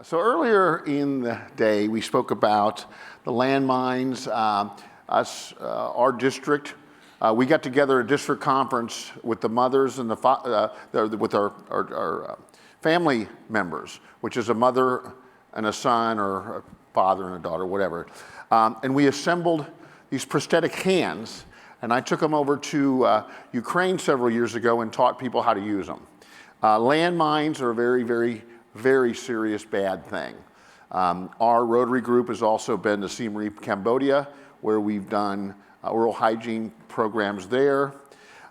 So earlier in the day, we spoke about the landmines. Our district, we got together a district conference with the mothers and with our family members, which is a mother and a son, or a father and a daughter, whatever. And we assembled these prosthetic hands, and I took them over to Ukraine several years ago and taught people how to use them. Landmines are a very, very, very serious bad thing. Our Rotary group has also been to Siem Reap, Cambodia, where we've done oral hygiene programs there.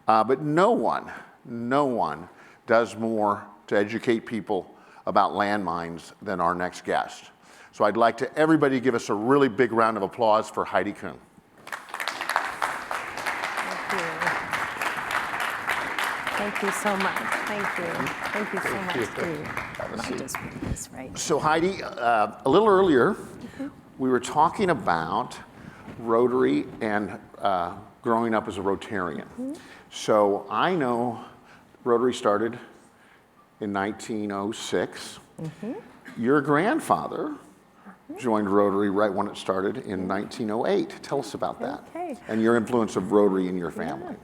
But no one does more to educate people about landmines than our next guest. So I'd like to everybody give us a really big round of applause for Heidi Kühn. Thank you so much. Thank you. Thank you so much, Steve. I'll just put this right. So Heidi, a little earlier, we were talking about Rotary and growing up as a Rotarian. So I know Rotary started in 1906. Your grandfather joined Rotary right when it started in 1908. Tell us about that and your influence of Rotary in your family.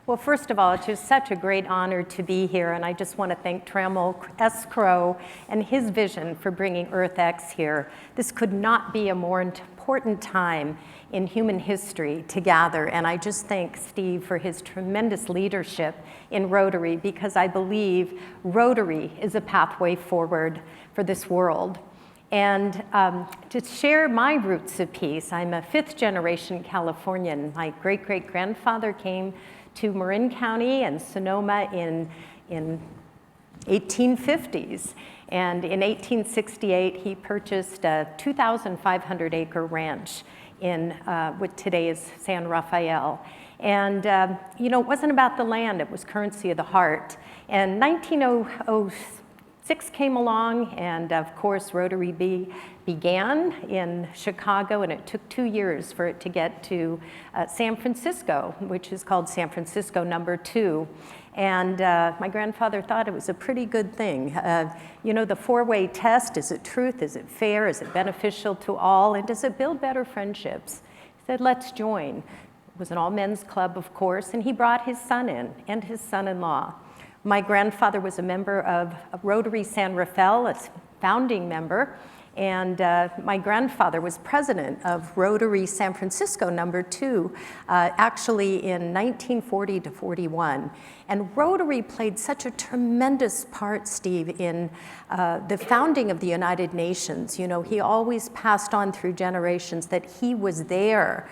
Well, first of all, it's just such a great honor to be here, and I just want to thank Trammell S. Crow and his vision for bringing EarthX here. This could not be a more important time in human history to gather, and I just thank Steve for his tremendous leadership in Rotary, because I believe Rotary is a pathway forward for this world. And to share my roots of peace, I'm a fifth-generation Californian. My great-great-grandfather came to Marin County and Sonoma in 1850s. And in 1868, he purchased a 2,500-acre ranch in what today is San Rafael. And you know, it wasn't about the land, it was currency of the heart. And 1906 came along, and of course, Rotary began in Chicago, and it took 2 years for it to get to San Francisco, which is called San Francisco #2. And my grandfather thought it was a pretty good thing. You know, the four-way test: is it truth, is it fair, is it beneficial to all, and does it build better friendships? He said, let's join. It was an all-men's club, of course, and he brought his son in, and his son-in-law. My grandfather was a member of Rotary San Rafael, a founding member, and my grandfather was president of Rotary San Francisco #2, actually in 1940 to 41. And Rotary played such a tremendous part, Steve, in the founding of the United Nations. You know, he always passed on through generations that he was there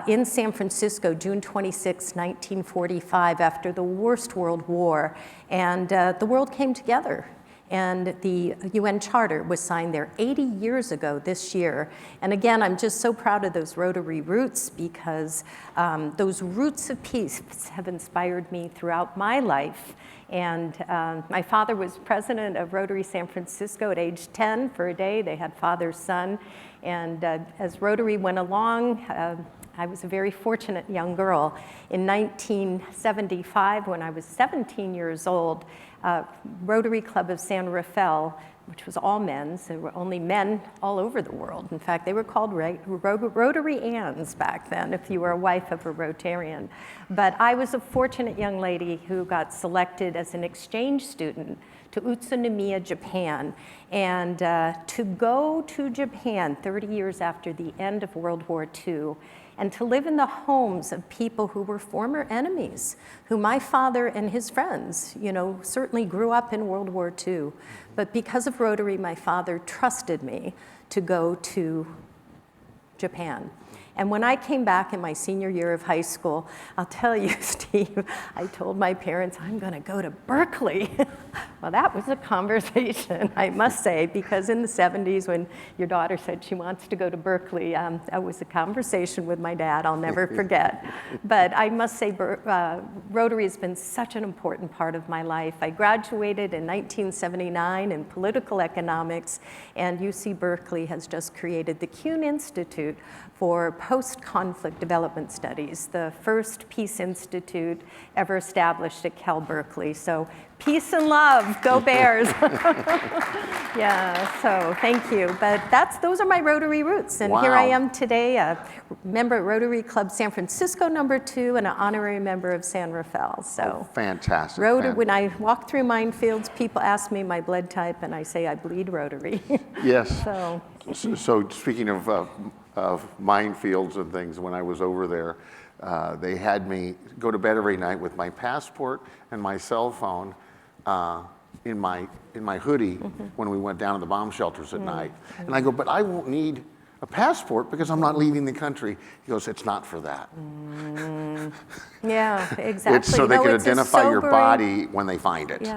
in San Francisco, June 26, 1945, after the worst world war. And the world came together. And the UN Charter was signed there 80 years ago this year. And again, I'm just so proud of those Rotary roots, because those roots of peace have inspired me throughout my life. And my father was president of Rotary San Francisco at age 10 for a day. They had father-son. And as Rotary went along, I was a very fortunate young girl. In 1975, when I was 17 years old, Rotary Club of San Rafael, which was all men's, there were only men all over the world. In fact, they were called Rotary-Anns back then, if you were a wife of a Rotarian. But I was a fortunate young lady who got selected as an exchange student to Utsunomiya, Japan. And to go to Japan 30 years after the end of World War II, and to live in the homes of people who were former enemies, who my father and his friends, you know, certainly grew up in World War II. But because of Rotary, my father trusted me to go to Japan. And when I came back in my senior year of high school, I'll tell you, Steve, I told my parents, I'm going to go to Berkeley. Well, that was a conversation, I must say, because in the 70s, when your daughter said she wants to go to Berkeley, that was a conversation with my dad I'll never forget. But I must say, Rotary has been such an important part of my life. I graduated in 1979 in political economics, and UC Berkeley has just created the Kühn Institute for post-conflict development studies, the first peace institute ever established at Cal Berkeley. So peace and love, go Bears. Yeah, so thank you. But those are my Rotary roots. And here I am today, a member at Rotary Club San Francisco #2 and an honorary member of San Rafael. So fantastic. When I walk through minefields, people ask me my blood type, and I say I bleed Rotary. Yes. So Speaking of minefields and things, when I was over there, they had me go to bed every night with my passport and my cell phone in my hoodie when we went down to the bomb shelters at night. And I go, but I won't need a passport because I'm not leaving the country. He goes, it's not for that. Yeah, exactly. It's so they can identify your body when they find it.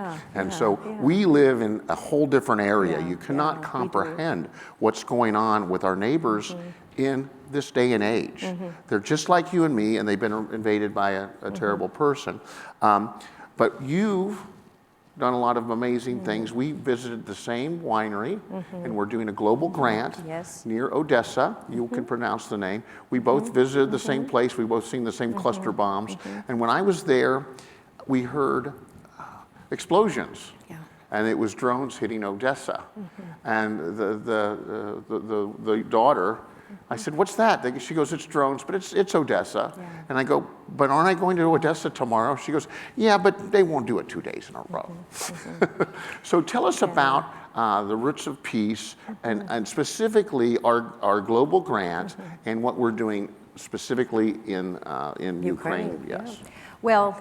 We live in a whole different area. You cannot comprehend what's going on with our neighbors in this day and age. They're just like you and me, and they've been invaded by a terrible person. But you've done a lot of amazing things. We visited the same winery, and we're doing a global grant near Odessa. You can pronounce the name. We both visited the same place. We both seen the same cluster bombs. And when I was there, we heard explosions. And it was drones hitting Odessa. And the daughter, I said, what's that? She goes, it's drones, but it's Odessa. And I go, but aren't I going to Odessa tomorrow? She goes, yeah, but they won't do it 2 days in a row. So tell us about the Roots of Peace and specifically our global grant and what we're doing specifically in Ukraine. Yes. Well,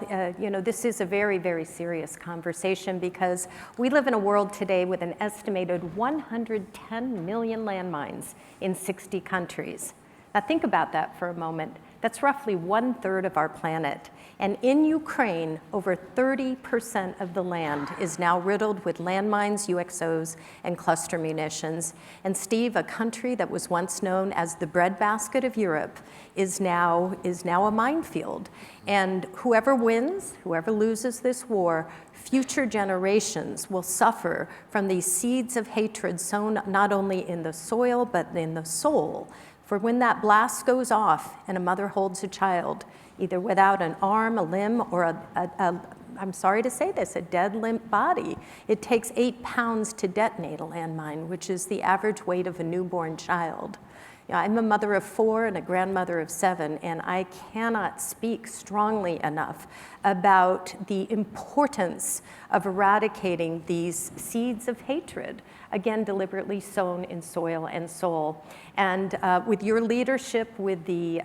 this is a very, very serious conversation because we live in a world today with an estimated 110 million landmines in 60 countries. Now think about that for a moment. That's roughly 1/3 of our planet. And in Ukraine, over 30% of the land is now riddled with landmines, UXOs, and cluster munitions. And Steve, a country that was once known as the breadbasket of Europe, is now a minefield. And whoever wins, whoever loses this war, future generations will suffer from these seeds of hatred sown not only in the soil, but in the soul. For when that blast goes off and a mother holds a child, either without an arm, a limb, or I'm sorry to say this, a dead limp body, it takes 8 pounds to detonate a landmine, which is the average weight of a newborn child. I'm a mother of 4 and a grandmother of 7, and I cannot speak strongly enough about the importance of eradicating these seeds of hatred, again, deliberately sown in soil and soul. And with your leadership with the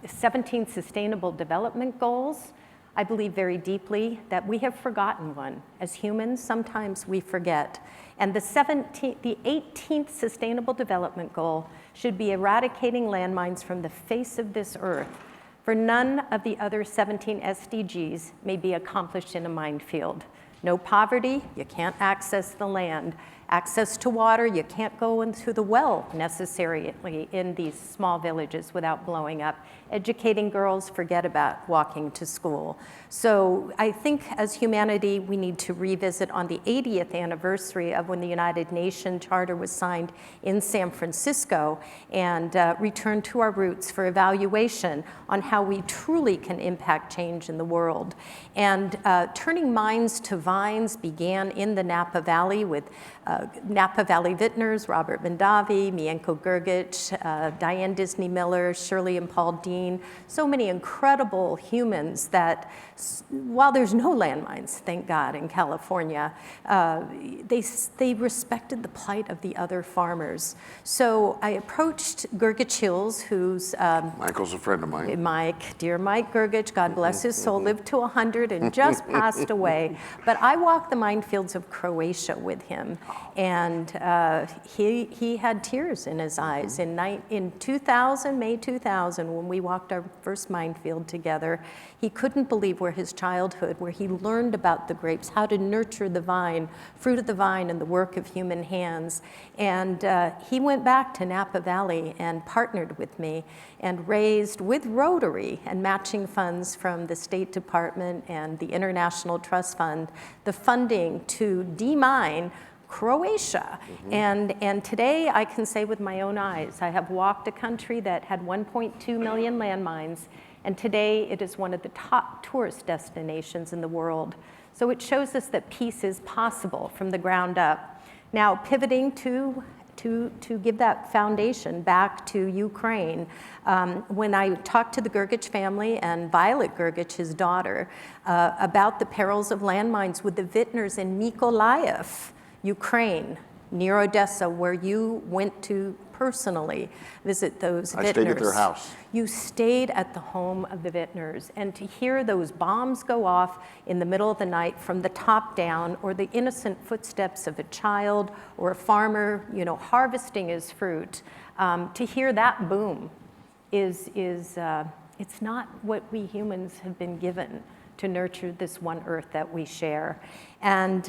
17 Sustainable Development Goals, I believe very deeply that we have forgotten one. As humans, sometimes we forget. And the 18th Sustainable Development Goal should be eradicating landmines from the face of this earth. For none of the other 17 SDGs may be accomplished in a minefield. No poverty, you can't access the land. Access to water, you can't go into the well necessarily in these small villages without blowing up. Educating girls, forget about walking to school. So I think as humanity, we need to revisit on the 80th anniversary of when the United Nations Charter was signed in San Francisco and return to our roots for evaluation on how we truly can impact change in the world. And turning mines to vines began in the Napa Valley with Napa Valley vintners, Robert Mondavi, Mienko Grgic, Diane Disney Miller, Shirley and Paul Dean, so many incredible humans that, while there's no landmines, thank God, in California, they respected the plight of the other farmers. So I approached Grgic Hills, who's Michael's a friend of mine. Mike, dear Mike Grgic, God bless his soul, lived to 100 and just passed away. But I walked the minefields of Croatia with him, and he had tears in his eyes. In 2000, May 2000, when we walked our first minefield together, he couldn't believe where his childhood, where he learned about the grapes, how to nurture the vine, fruit of the vine, and the work of human hands. And he went back to Napa Valley and partnered with me and raised, with Rotary and matching funds from the State Department and the International Trust Fund, the funding to demine Croatia. And today I can say with my own eyes, I have walked a country that had 1.2 million landmines, and today it is one of the top tourist destinations in the world. So it shows us that peace is possible from the ground up. Now, pivoting to give that foundation back to Ukraine, when I talked to the Gergich family and Violet Gergich, his daughter, about the perils of landmines with the vintners in Mykolaiv, Ukraine, near Odessa, where you went to personally visit those vintners. I stayed at their house. You stayed at the home of the vintners, and to hear those bombs go off in the middle of the night from the top down, or the innocent footsteps of a child or a farmer, harvesting his fruit, to hear that boom is it's not what we humans have been given to nurture this one earth that we share. And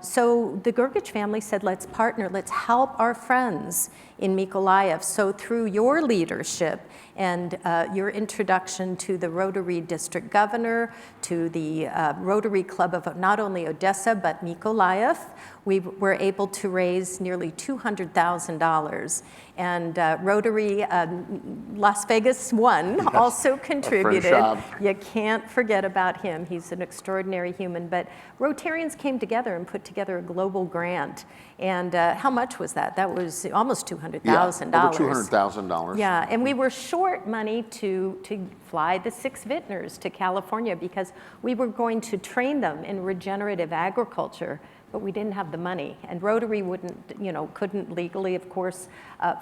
so the Gergich family said, let's partner, let's help our friends in Mykolaiv. So through your leadership and your introduction to the Rotary district governor, to the Rotary Club of not only Odessa, but Mykolaiv, we were able to raise nearly $200,000. And Rotary Las Vegas 1 also contributed. You can't forget about him. He's an extraordinary human. But Rotarians came together and put together a global grant. And how much was that? That was almost $200,000. Yeah, over $200,000. Yeah, and we were short money to fly the 6 vintners to California because we were going to train them in regenerative agriculture, but we didn't have the money. And Rotary couldn't legally, of course,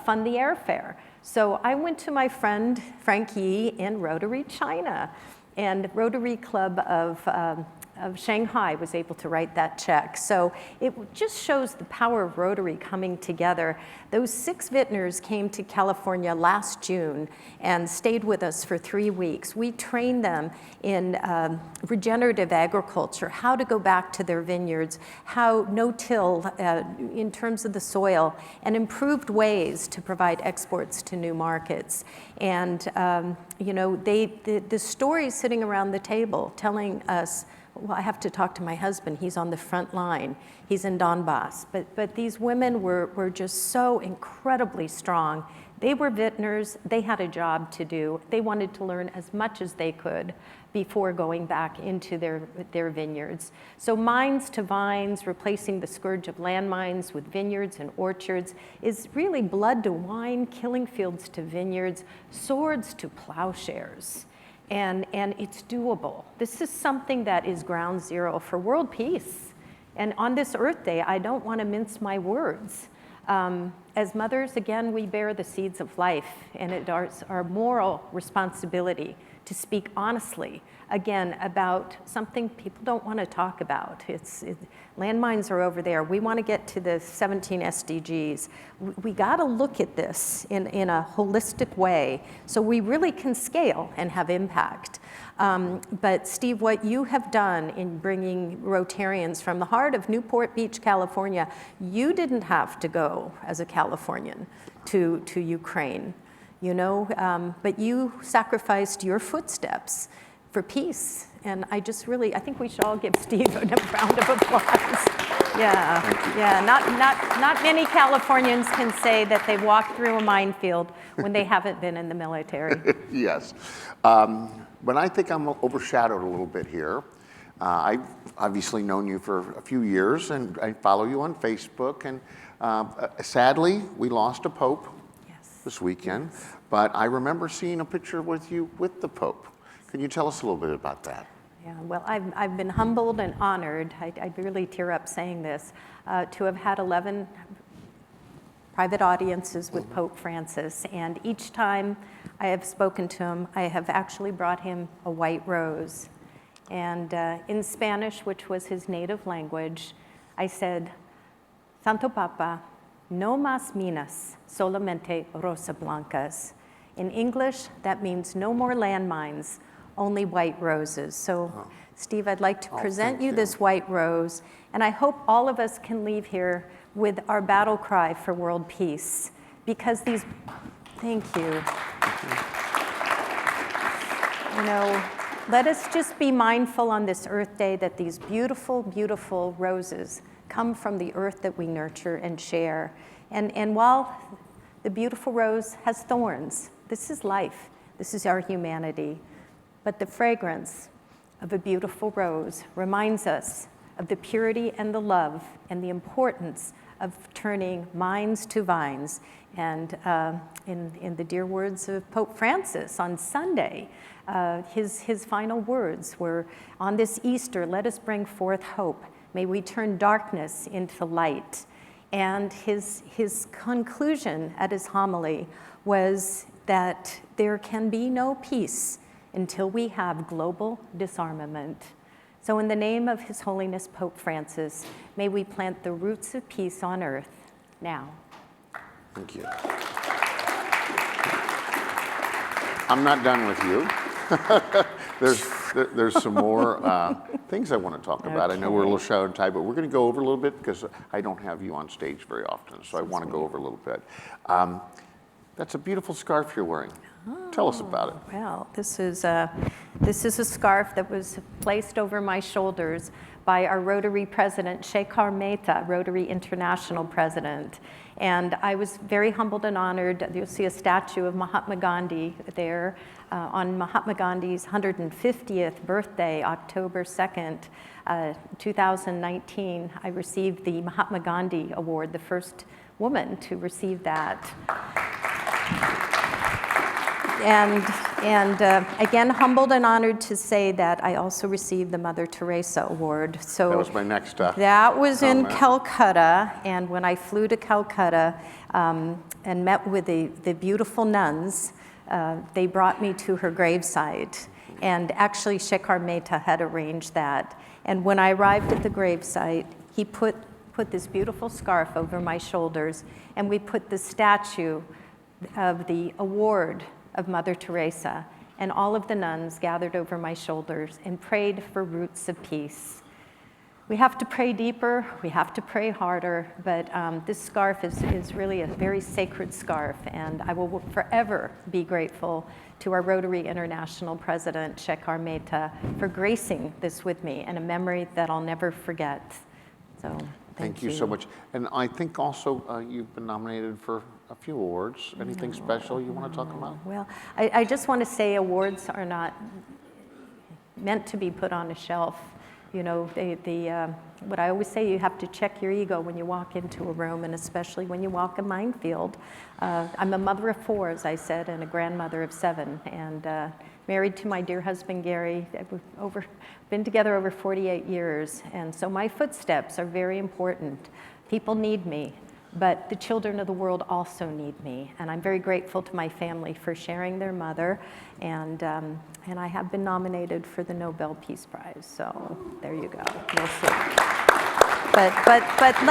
fund the airfare. So I went to my friend Frank Yi in Rotary China, and Rotary Club of Shanghai was able to write that check. So it just shows the power of Rotary coming together. Those 6 vintners came to California last June and stayed with us for 3 weeks. We trained them in regenerative agriculture, how to go back to their vineyards, how no-till in terms of the soil, and improved ways to provide exports to new markets. And the stories sitting around the table telling us, well, I have to talk to my husband. He's on the front line. He's in Donbass. But these women were just so incredibly strong. They were vintners. They had a job to do. They wanted to learn as much as they could before going back into their vineyards. So mines to vines, replacing the scourge of landmines with vineyards and orchards, is really blood to wine, killing fields to vineyards, swords to plowshares. And it's doable. This is something that is ground zero for world peace. And on this Earth Day, I don't want to mince my words. As mothers, again, we bear the seeds of life, and it is our moral responsibility to speak honestly, again, about something people don't want to talk about. Landmines are over there. We want to get to the 17 SDGs. We got to look at this in a holistic way so we really can scale and have impact. But Steve, what you have done in bringing Rotarians from the heart of Newport Beach, California, you didn't have to go as a Californian to Ukraine, but you sacrificed your footsteps for peace. And I think we should all give Steve a round of applause. Yeah. Not many Californians can say that they walked through a minefield when they haven't been in the military. Yes. But I think I'm overshadowed a little bit here. I've obviously known you for a few years, and I follow you on Facebook. And sadly, we lost a pope this weekend. Yes. But I remember seeing a picture with you with the Pope. Can you tell us a little bit about that? Yeah, well, I've been humbled and honored, I really tear up saying this, to have had 11 private audiences with Pope Francis. And each time I have spoken to him, I have actually brought him a white rose. And in Spanish, which was his native language, I said, Santo Papa, no más minas, solamente rosa blancas. In English, that means no more landmines, only white roses. So, Steve, I'd like to present you this white rose, and I hope all of us can leave here with our battle cry for world peace, because thank you. Let us just be mindful on this Earth Day that these beautiful, beautiful roses come from the earth that we nurture and share. And while the beautiful rose has thorns, this is life, this is our humanity. But the fragrance of a beautiful rose reminds us of the purity and the love and the importance of turning minds to vines. And in the dear words of Pope Francis on Sunday, his final words were, "On this Easter, let us bring forth hope. May we turn darkness into light." And his conclusion at his homily was that there can be no peace until we have global disarmament. So in the name of His Holiness Pope Francis, may we plant the roots of peace on earth now. Thank you. I'm not done with you. There's some more things I want to talk about. I know we're a little shallow and tight, but we're going to go over a little bit because I don't have you on stage very often, so I want to go over a little bit. That's a beautiful scarf you're wearing. Tell us about it. Well, this is a scarf that was placed over my shoulders by our Rotary president, Shekhar Mehta, Rotary International president. And I was very humbled and honored. You'll see a statue of Mahatma Gandhi there on Mahatma Gandhi's 150th birthday, October 2nd, 2019. I received the Mahatma Gandhi Award, the first woman to receive that. And again, humbled and honored to say that I also received the Mother Teresa Award. So that was my next that was in Calcutta, and when I flew to Calcutta and met with the beautiful nuns, they brought me to her gravesite. And actually, Shekhar Mehta had arranged that. And when I arrived at the gravesite, he put this beautiful scarf over my shoulders, and we put the statue of the award of Mother Teresa, and all of the nuns gathered over my shoulders and prayed for roots of peace. We have to pray deeper, we have to pray harder, but this scarf is really a very sacred scarf, and I will forever be grateful to our Rotary International President, Shekhar Mehta, for gracing this with me, and a memory that I'll never forget. So thank you so much. And I think also you've been nominated for a few awards. Anything special you want to talk about? Well, I just want to say awards are not meant to be put on a shelf. You know, what I always say, you have to check your ego when you walk into a room, and especially when you walk a minefield. I'm a mother of 4, as I said, and a grandmother of 7, and married to my dear husband, Gary. We've been together over 48 years, and so my footsteps are very important. People need me. But the children of the world also need me, and I'm very grateful to my family for sharing their mother, and I have been nominated for the Nobel Peace Prize. So there you go. We'll see. But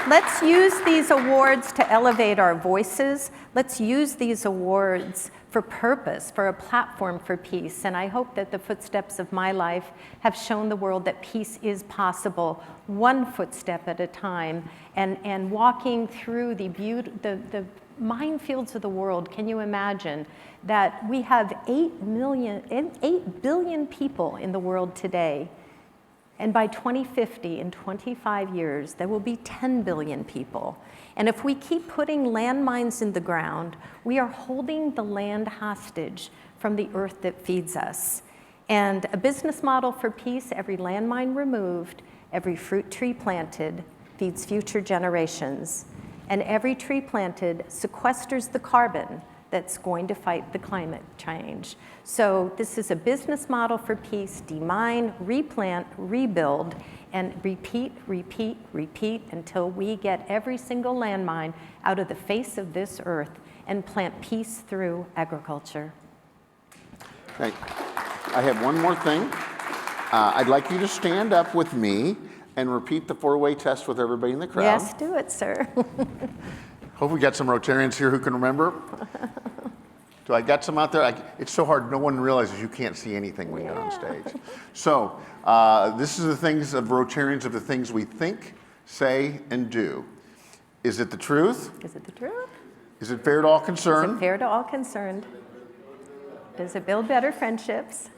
let's use these awards to elevate our voices. Let's use these awards for purpose, for a platform for peace. And I hope that the footsteps of my life have shown the world that peace is possible, one footstep at a time, and walking through the minefields of the world. Can you imagine that we have 8 billion people in the world today, and by 2050, in 25 years, there will be 10 billion people. And if we keep putting landmines in the ground, we are holding the land hostage from the earth that feeds us. And a business model for peace: every landmine removed, every fruit tree planted feeds future generations. And every tree planted sequesters the carbon that's going to fight the climate change. So this is a business model for peace: demine, replant, rebuild, and repeat, repeat, repeat until we get every single landmine out of the face of this earth and plant peace through agriculture. Okay. I have one more thing. I'd like you to stand up with me and repeat the 4-way test with everybody in the crowd. Yes, do it, sir. Hope we got some Rotarians here who can remember. Do I got some out there? It's so hard. No one realizes you can't see anything when you're on stage. So this is the things of Rotarians, of the things we think, say, and do. Is it the truth? Is it the truth? Is it fair to all concerned? Is it fair to all concerned? Does it build better friendships?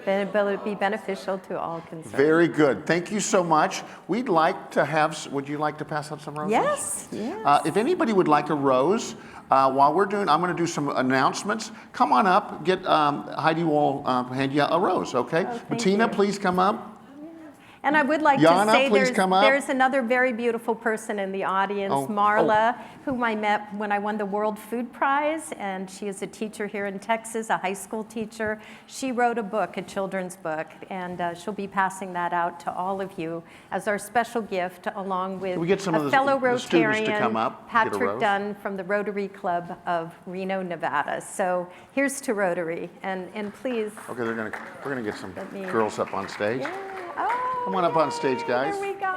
be beneficial to all concerned. Very good. Thank you so much. We'd like to have, would you like to pass out some roses? Yes, yes. If anybody would like a rose, while we're doing, I'm going to do some announcements. Come on up. Heidi will hand you a rose, okay? Oh, thank Bettina, you. please come up. And I would like Jana, to say please come up. there's another very beautiful person in the audience, Oh, Marla, whom I met when I won the World Food Prize, and she is a teacher here in Texas, a high school teacher. She wrote a book, a children's book, and she'll be passing that out to all of you as our special gift, along with we get some of a the fellow students to Rotarian, come up, get a Patrick rose? Dunn from the Rotary Club of Reno, Nevada. So here's to Rotary, and please. Okay, we're gonna get some Let me- girls up on stage. Oh, Come on up on stage, guys. Here we go.